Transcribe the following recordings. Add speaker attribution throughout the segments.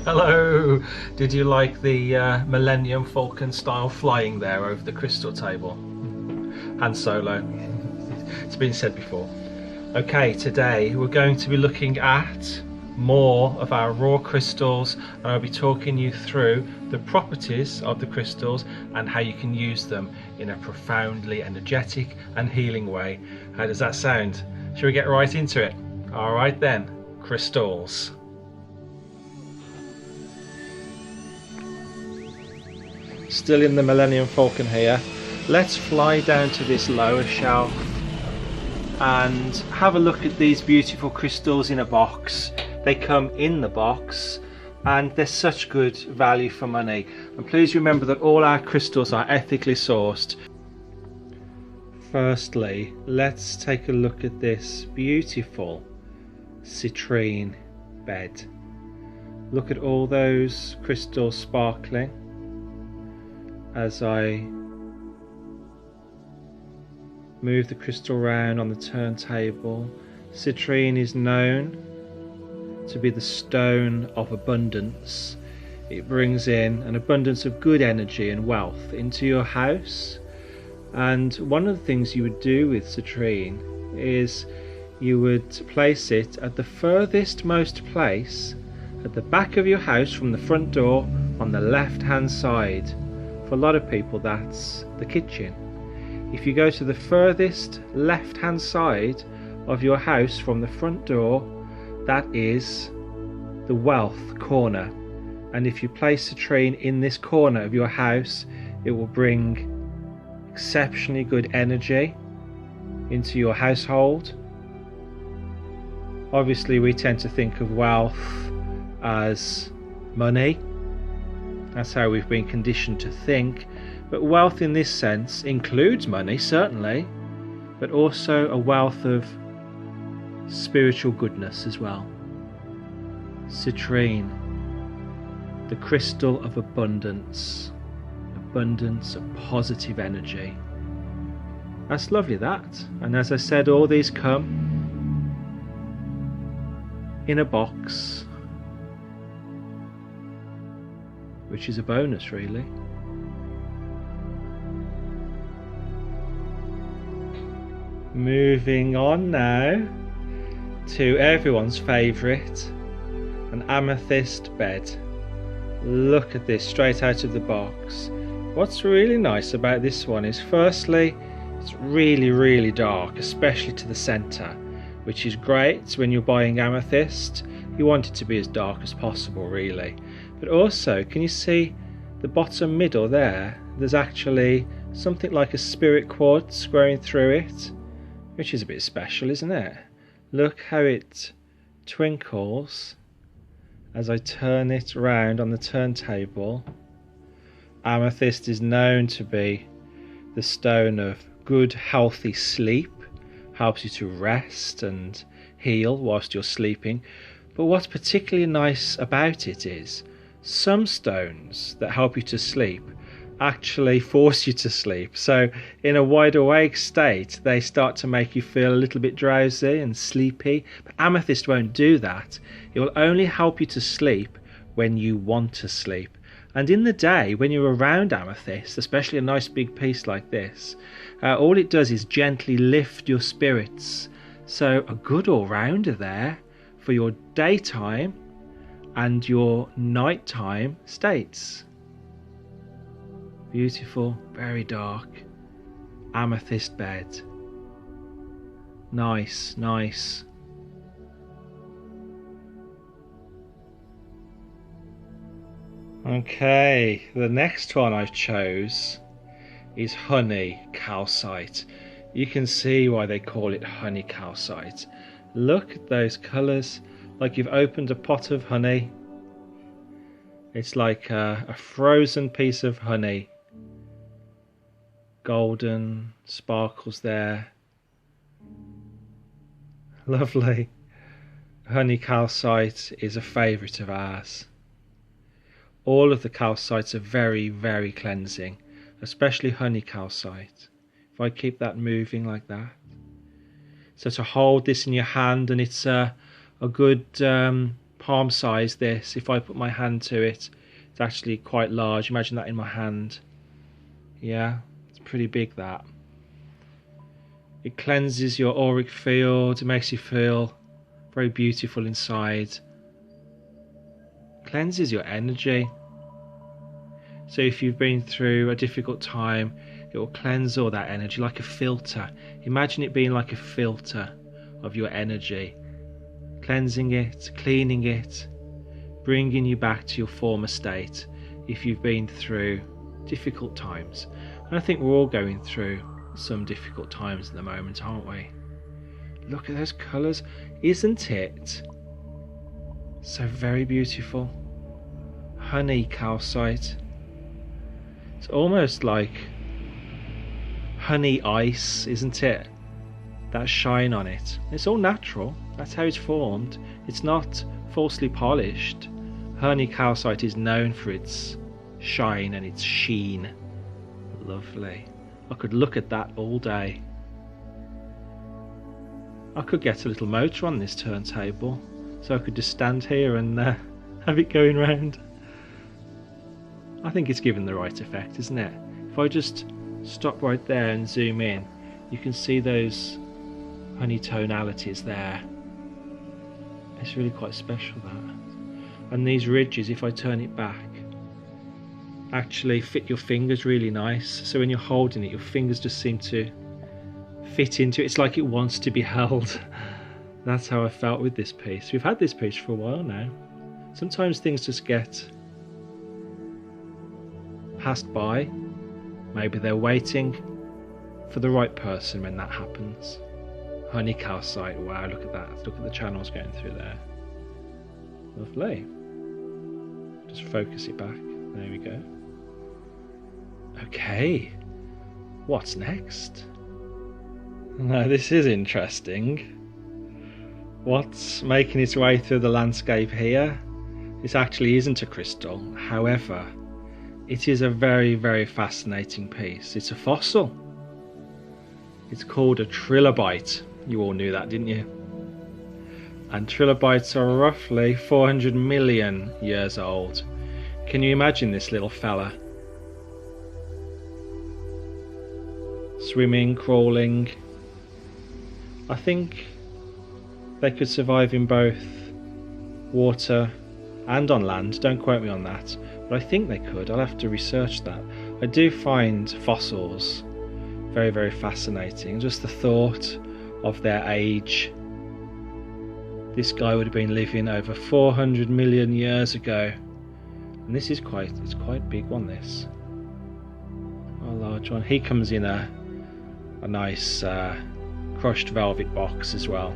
Speaker 1: Hello! Did you like the Millennium Falcon style flying there over the crystal table? Han Solo. It's been said before. Okay, today we're going to be looking at more of our raw crystals, and I'll be talking you through the properties of the crystals and how you can use them in a profoundly energetic and healing way. How does that sound? Shall we get right into it? Alright then, crystals. Still in the Millennium Falcon here. Let's fly down to this lower shelf and have a look at these beautiful crystals in a box. They come in the box and they're such good value for money. And please remember that all our crystals are ethically sourced. Firstly, let's take a look at this beautiful citrine bed. Look at all those crystals sparkling as I move the crystal round on the turntable. Citrine is known to be the stone of abundance. It brings in an abundance of good energy and wealth into your house. And one of the things you would do with citrine is you would place it at the furthest most place at the back of your house from the front door on the left hand side. For a lot of people that's the kitchen. If you go to the furthest left hand side of your house from the front door, that is the wealth corner. And if you place citrine in this corner of your house, it will bring exceptionally good energy into your household. Obviously we tend to think of wealth as money. That's how we've been conditioned to think. But wealth in this sense includes money, certainly, but also a wealth of spiritual goodness as well. Citrine, the crystal of abundance. Abundance of positive energy. That's lovely, that. And as I said, all these come in a box, which is a bonus really. Moving on now to everyone's favourite, an amethyst bed. Look at this straight out of the box. What's really nice about this one is firstly it's really dark, especially to the centre, which is great when you're buying amethyst. You want it to be as dark as possible really. But also, can you see the bottom middle there? There's actually something like a spirit quartz growing through it, which is a bit special, isn't it? Look how it twinkles as I turn it round on the turntable. Amethyst is known to be the stone of good, healthy sleep. Helps you to rest and heal whilst you're sleeping. But what's particularly nice about it is some stones that help you to sleep actually force you to sleep. So in a wide awake state, they start to make you feel a little bit drowsy and sleepy. But amethyst won't do that. It will only help you to sleep when you want to sleep. And in the day, when you're around amethyst, especially a nice big piece like this, all it does is gently lift your spirits. So a good all-rounder there for your daytime and your nighttime states. Beautiful, very dark amethyst bed. Nice. Okay, the next one I chose is honey calcite. You can see why they call it honey calcite. Look at those colours, like you've opened a pot of honey. It's like a frozen piece of honey. Golden sparkles there. Lovely. Honey calcite is a favourite of ours. All of the calcites are very cleansing, especially honey calcite. If I keep that moving like that. So to hold this in your hand, and it's a good palm size, this. If I put my hand to it, it's actually quite large. Imagine that in my hand. Yeah, it's pretty big, that. It cleanses your auric field. It makes you feel very beautiful inside. Cleanses your energy. So if you've been through a difficult time, it will cleanse all that energy like a filter. Imagine it being like a filter of your energy. Cleansing it, cleaning it, bringing you back to your former state if you've been through difficult times. And I think we're all going through some difficult times at the moment, aren't we? Look at those colours. Isn't it so very beautiful? Honey calcite. It's almost like honey ice, isn't it? That shine on it. It's all natural. That's how it's formed. It's not falsely polished. Honey calcite is known for its shine and its sheen. Lovely. I could look at that all day. I could get a little motor on this turntable so I could just stand here and have it going round. I think it's given the right effect, isn't it? If I just stop right there and zoom in, you can see those honey tonalities there. It's really quite special, that. And these ridges, if I turn it back, actually fit your fingers really nice. So when you're holding it, your fingers just seem to fit into it. It's like it wants to be held. That's how I felt with this piece. We've had this piece for a while now. Sometimes things just get passed by. Maybe they're waiting for the right person when that happens. Honey calcite, wow, look at that. Look at the channels going through there. Lovely. Just focus it back. There we go. Okay, what's next? Now this is interesting. What's making its way through the landscape here? This actually isn't a crystal. However, it is a very, very fascinating piece. It's a fossil. It's called a trilobite. You all knew that, didn't you? And trilobites are roughly 400 million years old. Can you imagine this little fella? Swimming, crawling. I think they could survive in both water and on land. Don't quote me on that, but I think they could. I'll have to research that. I do find fossils very, very fascinating. Just the thought of their age. This guy would have been living over 400 million years ago, and this is quite a big one, this. A large one. He comes in a nice crushed velvet box as well.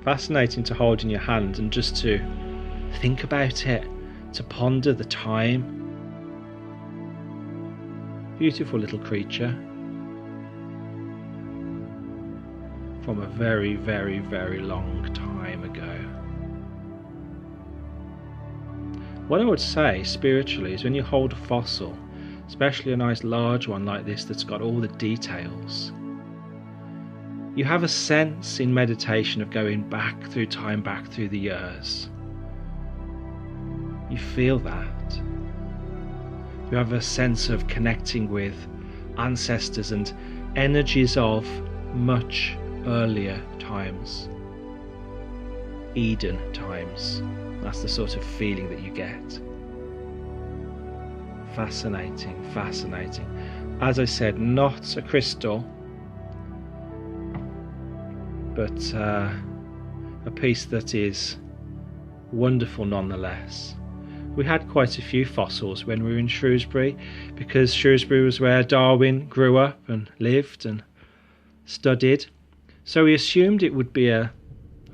Speaker 1: Fascinating to hold in your hand and just to think about it, to ponder the time. Beautiful little creature from a very, very, very long time ago. What I would say spiritually is when you hold a fossil, especially a nice large one like this that's got all the details, you have a sense in meditation of going back through time, back through the years. You feel that. You have a sense of connecting with ancestors and energies of much earlier times. Eden times. That's the sort of feeling that you get. Fascinating, fascinating. As I said, not a crystal, but a piece that is wonderful nonetheless. We had quite a few fossils when we were in Shrewsbury, because Shrewsbury was where Darwin grew up and lived and studied. So we assumed it would be a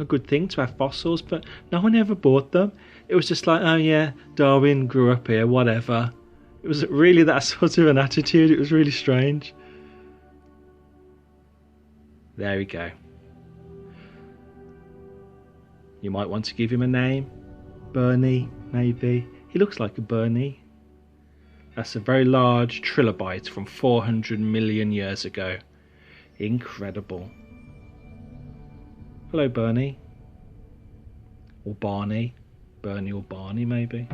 Speaker 1: good thing to have fossils, but no one ever bought them. It was just like, oh yeah, Darwin grew up here, whatever. It was really that sort of an attitude. It was really strange. There we go. You might want to give him a name. Bernie, maybe. He looks like a Bernie. That's a very large trilobite from 400 million years ago. Incredible. Hello, Bernie. Or Barney. Bernie or Barney, maybe.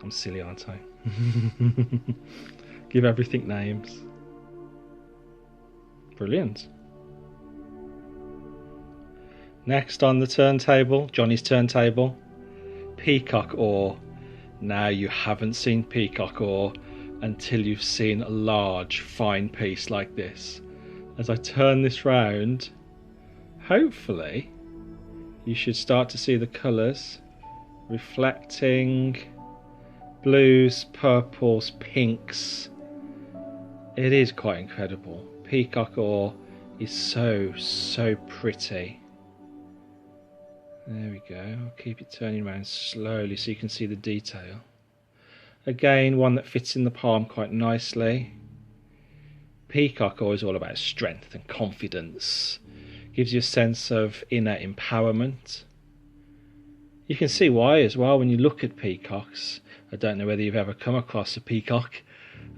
Speaker 1: I'm silly, aren't I? Give everything names. Brilliant. Next on the turntable, Jonny's turntable, peacock ore. Now you haven't seen peacock ore until you've seen a large, fine piece like this. As I turn this round, hopefully you should start to see the colours reflecting. Blues, purples, pinks. It is quite incredible. Peacock ore is so pretty. There we go. I'll keep it turning around slowly so you can see the detail. Again, one that fits in the palm quite nicely. Peacock ore is all about strength and confidence. Gives you a sense of inner empowerment. You can see why as well when you look at peacocks. I don't know whether you've ever come across a peacock.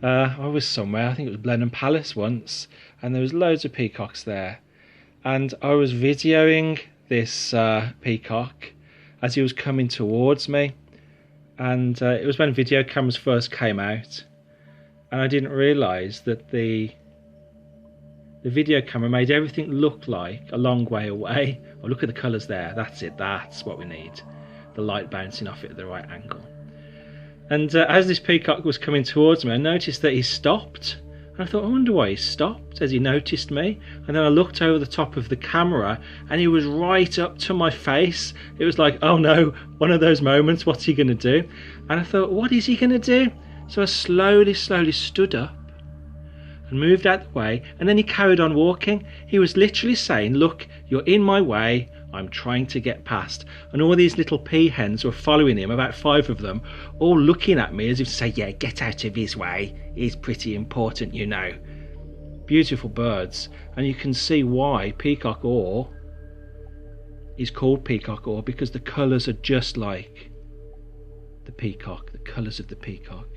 Speaker 1: I was somewhere, I think it was Blenheim Palace once, and there was loads of peacocks there. And I was videoing this peacock as he was coming towards me. And it was when video cameras first came out. And I didn't realise that the video camera made everything look like a long way away. Oh, look at the colours there. That's it. That's what we need. The light bouncing off it at the right angle. And as this peacock was coming towards me, I noticed that he stopped. And I thought, I wonder why he stopped. Has he noticed me? And then I looked over the top of the camera and he was right up to my face. It was like, oh no, one of those moments. What's he going to do? And I thought, what is he going to do? So I slowly stood up and moved out the way, and then he carried on walking. He was literally saying, look, you're in my way, I'm trying to get past. And all these little peahens were following him, about 5 of them, all looking at me as if to say, yeah, get out of his way, he's pretty important, you know. Beautiful birds, and you can see why peacock ore is called peacock ore, because the colours are just like the peacock, the colours of the peacock.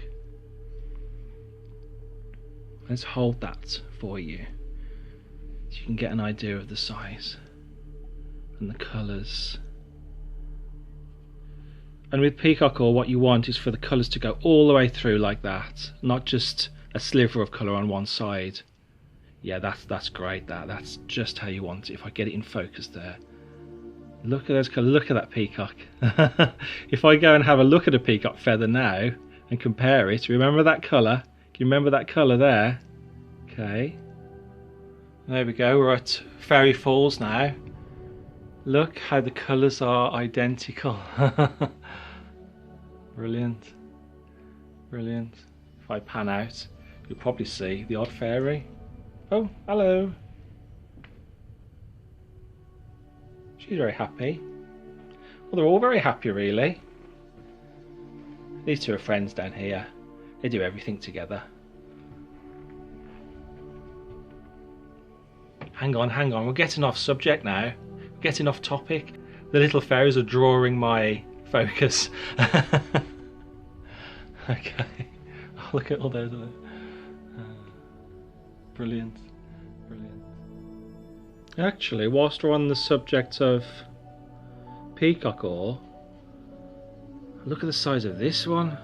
Speaker 1: Let's hold that for you so you can get an idea of the size and the colours. And with peacock ore, what you want is for the colours to go all the way through like that, not just a sliver of colour on one side. Yeah, that's great. That's just how you want it. If I get it in focus there, look at those colours. Look at that peacock. If I go and have a look at a peacock feather now and compare it, remember that colour? Can you remember that colour there? Okay. There we go, we're at Fairy Falls now. Look how the colours are identical. Brilliant. Brilliant. If I pan out, you'll probably see the odd fairy. Oh, hello. She's very happy. Well, they're all very happy, really. These two are friends down here. They do everything together. Hang on, we're getting off subject now. We're getting off topic. The little fairies are drawing my focus. Okay. Oh, look at all those. Brilliant. Brilliant. Actually, whilst we're on the subject of peacock ore, look at the size of this one.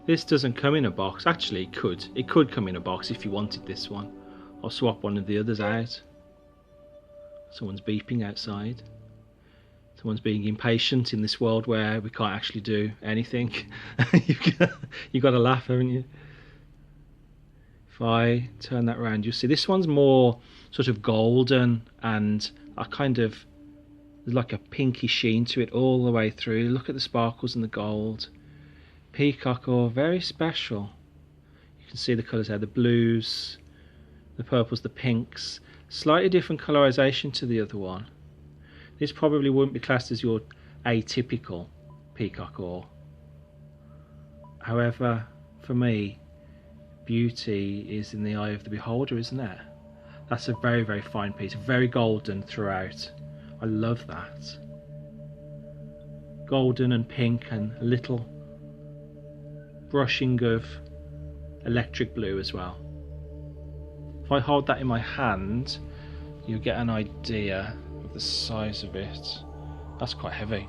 Speaker 1: This doesn't come in a box. Actually, it could. It could come in a box if you wanted this one. I'll swap one of the others out. Someone's beeping outside. Someone's being impatient in this world where we can't actually do anything. You've got to laugh, haven't you? If I turn that around, you'll see this one's more sort of golden and a kind of, there's like a pinky sheen to it all the way through. Look at the sparkles and the gold. Peacock ore, very special. You can see the colours there, the blues, the purples, the pinks. Slightly different colorization to the other one. This probably wouldn't be classed as your atypical peacock ore. However, for me, beauty is in the eye of the beholder, isn't it? That's a very, very fine piece, very golden throughout. I love that. Golden and pink and a little brushing of electric blue as well. If I hold that in my hand, you'll get an idea of the size of it. That's quite heavy.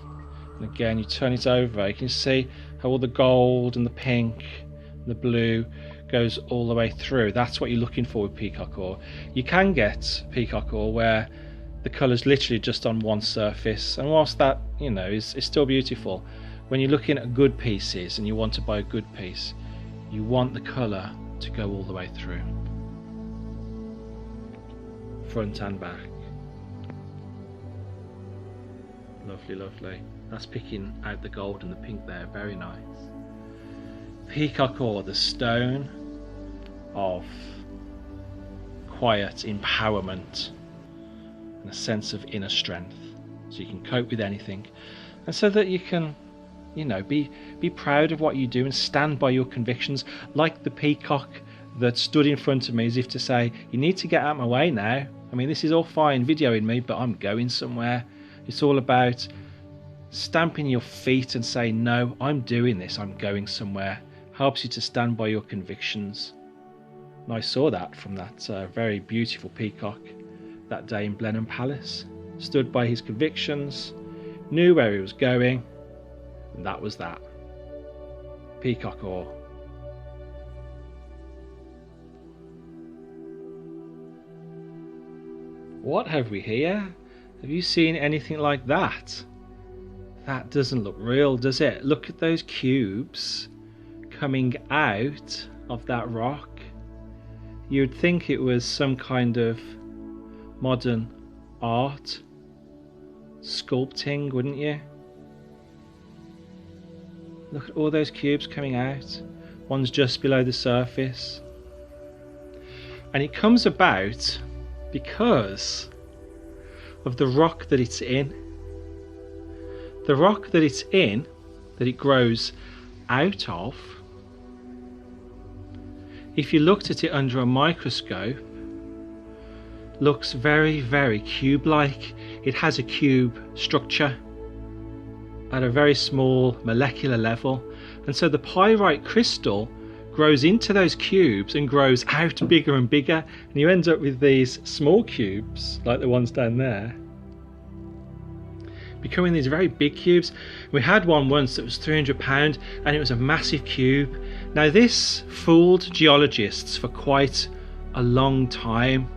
Speaker 1: And again, you turn it over, you can see how all the gold and the pink and the blue goes all the way through. That's what you're looking for with peacock ore. You can get peacock ore where the colour's literally just on one surface, and whilst that, you know, is still beautiful, when you're looking at good pieces and you want to buy a good piece, you want the colour to go all the way through, front and back. Lovely, lovely. That's picking out the gold and the pink there, very nice. Peacock ore, the stone of quiet empowerment and a sense of inner strength, so you can cope with anything, and so that you can, you know, be proud of what you do and stand by your convictions, like the peacock that stood in front of me as if to say, you need to get out of my way now. I mean, this is all fine videoing me, but I'm going somewhere. It's all about stamping your feet and saying, no, I'm doing this, I'm going somewhere. Helps you to stand by your convictions. And I saw that from that very beautiful peacock that day in Blenheim Palace. Stood by his convictions, knew where he was going, and that was that. Peacock ore. What have we here? Have you seen anything like that? That doesn't look real, does it? Look at those cubes coming out of that rock. You'd think it was some kind of modern art sculpting, wouldn't you? Look at all those cubes coming out. One's just below the surface. And it comes about because of the rock that it's in. The rock that it's in, that it grows out of, if you looked at it under a microscope, looks very, very cube-like. It has a cube structure at a very small molecular level, and so the pyrite crystal grows into those cubes and grows out bigger and bigger, and you end up with these small cubes like the ones down there becoming these very big cubes. We had one once that was £300 and it was a massive cube. Now this fooled geologists for quite a long time,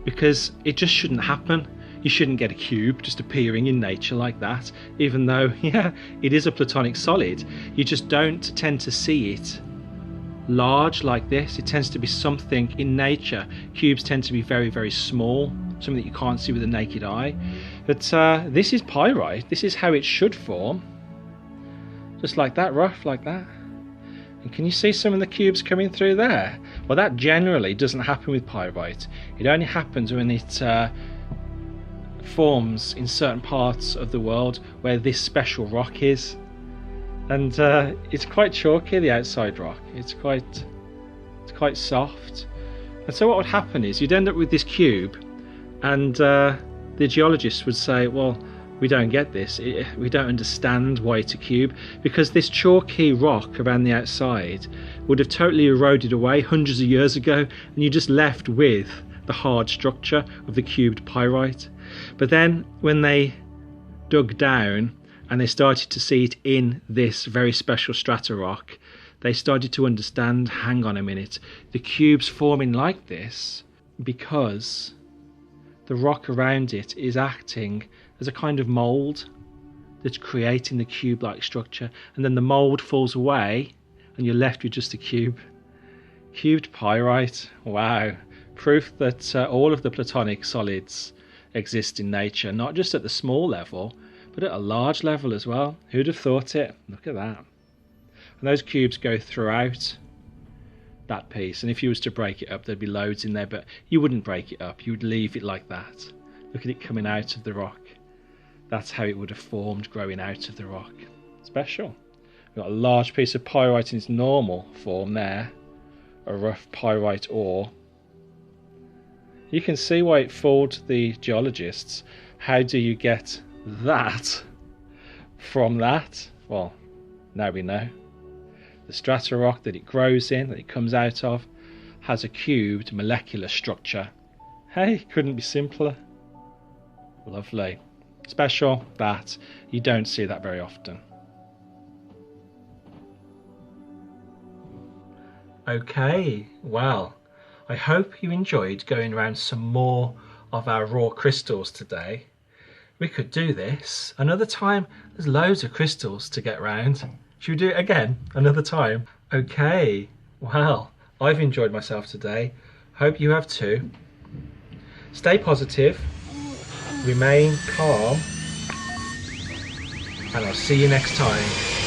Speaker 1: because it just shouldn't happen. You shouldn't get a cube just appearing in nature like that, even though, yeah, it is a platonic solid. You just don't tend to see it large like this. It tends to be something in nature. Cubes tend to be very, very small, something that you can't see with the naked eye. But this is pyrite. This is how it should form. Just like that, rough like that. And can you see some of the cubes coming through there? Well, that generally doesn't happen with pyrite. It only happens when it forms in certain parts of the world where this special rock is. And it's quite chalky, the outside rock. It's quite soft. And so what would happen is you'd end up with this cube, and the geologists would say, well, we don't get this. We don't understand why it's a cube, because this chalky rock around the outside would have totally eroded away hundreds of years ago, and you're just left with the hard structure of the cubed pyrite. But then when they dug down and they started to see it in this very special strata rock, they started to understand, hang on a minute, the cube's forming like this because the rock around it is acting as a kind of mould that's creating the cube-like structure, and then the mould falls away and you're left with just a cube. Cubed pyrite, wow. Proof that all of the platonic solids exist in nature, not just at the small level, but at a large level as well. Who'd have thought it? Look at that. And those cubes go throughout that piece, and if you was to break it up, there'd be loads in there, but you wouldn't break it up. You would leave it like that. Look at it coming out of the rock. That's how it would have formed, growing out of the rock. Special. We've got a large piece of pyrite in its normal form there, a rough pyrite ore. You can see why it fooled the geologists. How do you get that from that? Well, now we know. The strata rock that it grows in, that it comes out of, has a cubed molecular structure. Hey, couldn't be simpler. Lovely. special that you don't see that very often. Okay, well, I hope you enjoyed going around some more of our raw crystals today. We could do this another time. There's loads of crystals to get round. Should we do it again another time? Okay, well, I've enjoyed myself today. Hope you have too. Stay positive, remain calm, and I'll see you next time.